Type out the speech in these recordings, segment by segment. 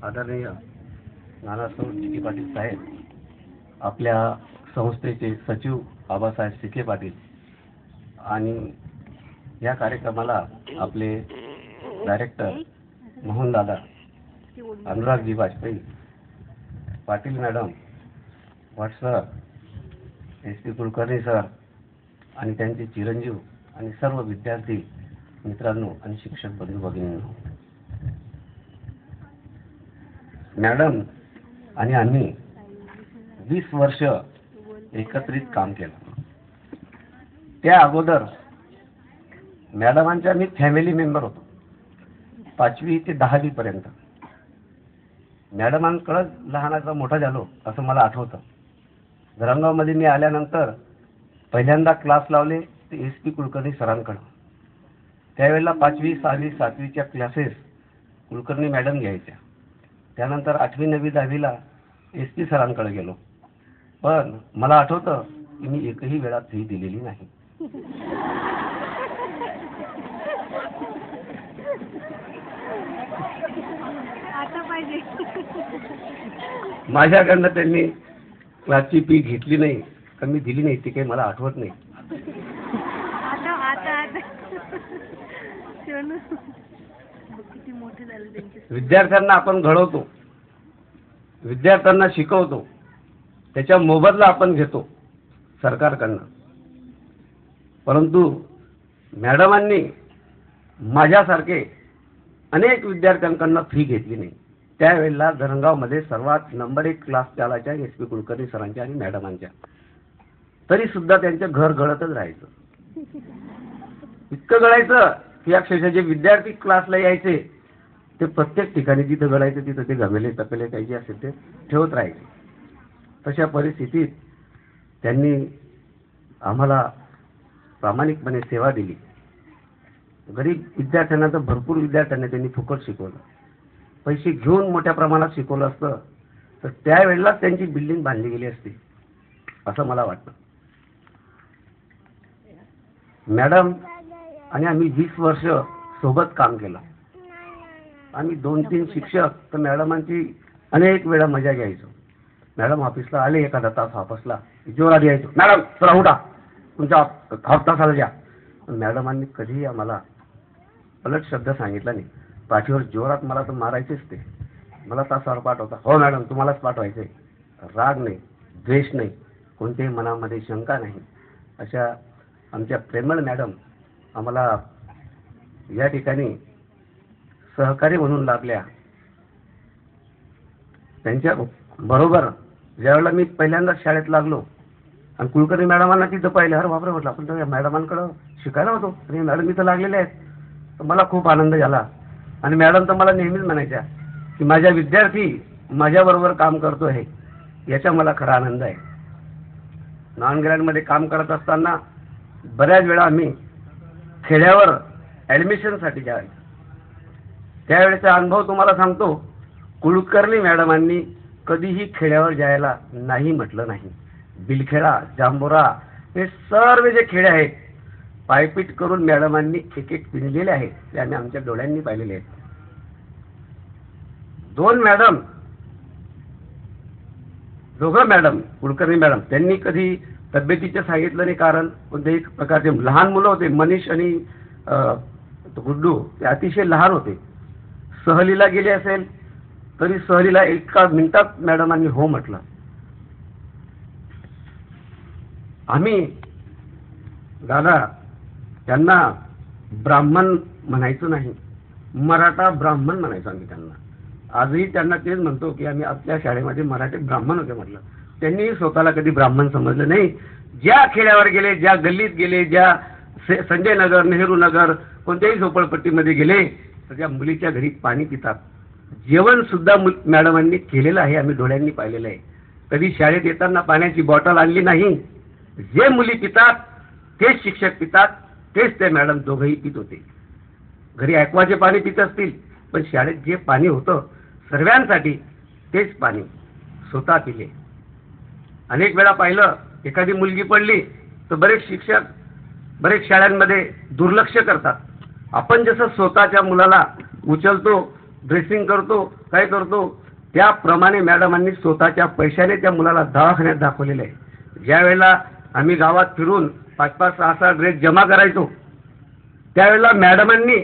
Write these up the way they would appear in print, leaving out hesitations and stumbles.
आदरणीय नानासाहेब चिके पाटील साहेब, आपल्या संस्थेचे सचिव आबासाहेब चिके पाटील आणि या कार्यक्रमाला आपले डायरेक्टर मोहनदादा, अनुरागजी वाजपेयी, पाटील मॅडम, भट सर, SP कुलकर्णी सर आणि त्यांचे चिरंजीव आणि सर्व विद्यार्थी मित्रांनो आणि शिक्षक बंधू भगिनींनो, मॅडम आणि आम्ही 20 वर्ष एकत्रित काम केलं. त्या अगोदर मॅडमांच्या मी फॅमिली मेंबर होतो 5वी ते 10वी पर्यंत. मॅडमांकडे लहानाचा मोठा झालो असं मला आठवतं. धरणगावमध्ये मी आल्यानंतर पहिल्यांदा क्लास लावले ते SP कुलकर्णी सरांकडे. त्यावेळेला 5वी 6वी 7वीच्या क्लासेस कुलकर्णी मॅडम घ्यायच्या. त्यानंतर 8वी 9वी 10वीला SP सरांकडे गेलो. पण मला आठवतं की मी एकही वेळा फी दिलेली नाही. माझ्याकडनं त्यांनी क्लासची फी घेतली नाही का मी दिली नाही ती काही मला आठवत नाही. विद्यार्थ्यांना आपण घडवतो, विद्यार्थ्यांना शिकवतो, त्याच्या मोबदला आपण घेतो सरकारकडनं. परंतु मॅडमांनी माझ्यासारखे अनेक विद्यार्थ्यांकडनं फी घेतली नाही. त्यावेळेला धरणगावमध्ये सर्वात नंबर 1 क्लास चालायच्या SP कुलकर्णी सरांच्या आणि मॅडमांच्या. तरी सुद्धा त्यांचं घर गळतच राहायचं. इतकं गळायचं की अक्षरशः जे विद्यार्थी क्लासला यायचे ते प्रत्येक ठिकाणी जिथं गळायचं तिथं ते गमेले तपेले काही जे असेल ते ठेवत राहायचे. तशा परिस्थितीत त्यांनी आम्हाला प्रामाणिकपणे सेवा दिली. गरीब विद्यार्थ्यांना तर भरपूर विद्यार्थ्यांना त्यांनी फुकट शिकवलं. पैसे घेऊन मोठ्या प्रमाणात शिकवलं असतं तर त्यावेळेला त्यांची बिल्डिंग बांधली गेली असती असं मला वाटतं. मॅडम आणि आम्ही 20 वर्ष सोबत काम केलं. आम्ही 2-3 शिक्षक तर मॅडमांची अनेक वेळा मजा घ्यायचो. मॅडम ऑफिसला आले एखादा तास ऑफिसला जोरात यायचो, मॅडम चला उठा तुमच्या हाफ तासाला द्या. मॅडमांनी कधीही आम्हाला पलट शब्द सांगितला नाही. पाठीवर जोरात मला तर मारायचेच ते. मला तासावर पाठवता, हो मॅडम तुम्हालाच पाठवायचे. राग नाही, द्वेष नाही, कोणत्याही मनामध्ये शंका नाही. अशा आमच्या प्रेमळ मॅडम आम्हाला या ठिकाणी सहकारी म्हणून लाभल्या. त्यांच्या बरोबर ज्यावेळेला मी पहिल्यांदा शाळेत लागलो आणि कुलकर्णी मॅडमांना तिथं पाहिलं, अरे बापरे म्हटलं आपण तर मॅडमांकडं शिकायला होतो आणि मॅडम इथं लागलेले आहेत. तर मला खूप आनंद झाला. आणि मॅडम तर मला नेहमीच म्हणायच्या की माझ्या विद्यार्थी माझ्याबरोबर काम करतो आहे याचा मला खरा आनंद आहे. नॉन ग्रँडमध्ये काम करत असताना बऱ्याच वेळा आम्ही खेड्यावर ॲडमिशनसाठी जायचो. त्यावेळेचा अनुभव तुम्हाला सांगतो, कुलकर्णी मॅडमांनी कधीही खेड्यावर जायला नाही म्हटलं नाही. बिलखेडा, जांभोरा हे सर्व जे खेडे आहेत पायपीट करून मॅडमांनी एक पिंजलेले आहेत. ते आम्ही आमच्या डोळ्यांनी पाहिलेले आहेत. 2 मॅडम, दोघं मॅडम कुलकर्णी मॅडम त्यांनी कधी तब्येतीचं सांगितलं नाही कारण कोणत्याही प्रकारचे लहान मुलं होते. मनीष आणि गुड्डू ते अतिशय लहान होते. सहलीला गेले असेल तरी सहलीला 1 मिनिटात मॅडमांनी हो म्हटलं. आम्ही दादा त्यांना ब्राह्मण म्हणायचो नाही, मराठा ब्राह्मण म्हणायचो आम्ही त्यांना. आजही त्यांना तेच म्हणतो की आम्ही आपल्या शाळेमध्ये मराठी ब्राह्मण होते म्हटलं. त्यांनी स्वतःला कधी ब्राह्मण समजलं नाही. ज्या खेड्यावर गेले, ज्या गल्लीत गेले, ज्या संजय नगर, नेहरू नगर कोणत्याही झोपडपट्टीमध्ये गेले तर त्या मुलीच्या घरी पाणी पितात. जेवण सुद्धा मॅडमांनी केलेलं आहे, आम्ही डोळ्यांनी पाहिलेलं आहे. कधी शाळेत येताना पाण्याची बॉटल आणली नाही. जे मुली पितात तेच शिक्षक पितात, तेच ते मॅडम दोघंही पित होते. घरी ॲक्वाचे पाणी पित असतील पण शाळेत जे पाणी होतं सर्वांसाठी तेच पाणी स्वतः पिले. अनेक वेळा पाहिलं एखादी मुलगी पडली तर बरेच शिक्षक बरेच शाळांमध्ये दुर्लक्ष करतात. आपण जसं स्वतःच्या मुलाला उचलतो ड्रेसिंग करतो, काय करतो, त्याप्रमाणे मॅडमांनी स्वतःच्या पैशाने त्या मुलाला दवाखान्यात दाखवलेलं आहे. ज्या वेळेला आम्ही गावात फिरून 5-5, 6-6 ड्रेस जमा करायचो, त्यावेळेला मॅडमांनी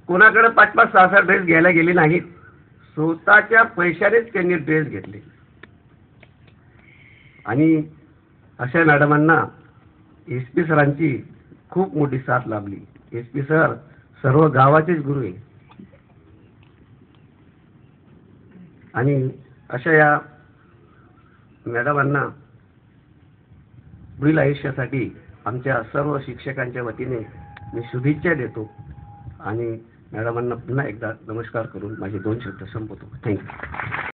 कोणाकडे 5-5, 6-6 ड्रेस घ्यायला गेले नाहीत. स्वतःच्या पैशानेच त्यांनी ड्रेस घेतले. आणि अशा मॅडमांना SP सरांची खूप मोठी साथ लाभली. SP सर सर्व गावाचेच गुरु आहे. आणि अशा या मॅडमांना पुढील आयुष्यासाठी आमच्या सर्व शिक्षकांच्या वतीने मी शुभेच्छा देतो. आणि मॅडमांना पुन्हा एकदा नमस्कार करून माझे 2 शब्द संपवतो. थँक्यू.